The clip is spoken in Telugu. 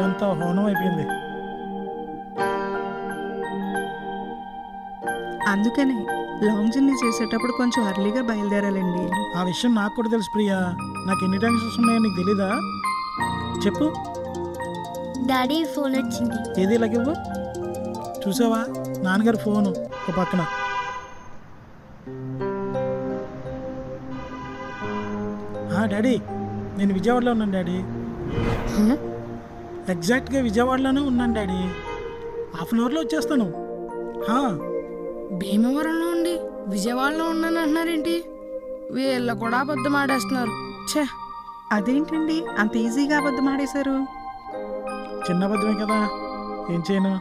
అంతా హోనం అయిపోయింది. అందుకనే లాంగ్ జర్నీ చేసేటప్పుడు కొంచెం అర్లీగా బయలుదేరాలండి. ఆ విషయం నాకు కూడా తెలుసు ప్రియా. నాకు ఎన్ని టెన్షన్స్ ఉన్నాయో నీకు తెలీదా? చెప్పు. డాడీ ఫోన్ వచ్చింది. ఏది ఇలాగివ్వు. చూసావా, నాన్నగారి ఫోను ఒక పక్కన. డాడీ, నేను విజయవాడలో ఉన్నాను డాడీ. ఎగ్జాక్ట్గా విజయవాడలోనే ఉన్నాను డాడీ. హాఫ్ అన్ అవర్లో వచ్చేస్తాను. భీమవరంలో ఉండి విజయవాడలో ఉన్నాను అంటున్నారేంటి? వీళ్ళ కూడా అబద్ధం ఆడేస్తున్నారు. ఛే, అదేంటండి అంత ఈజీగా అబద్ధం ఆడేశారు? చిన్న అబద్ధమే కదా, ఏం చేయను.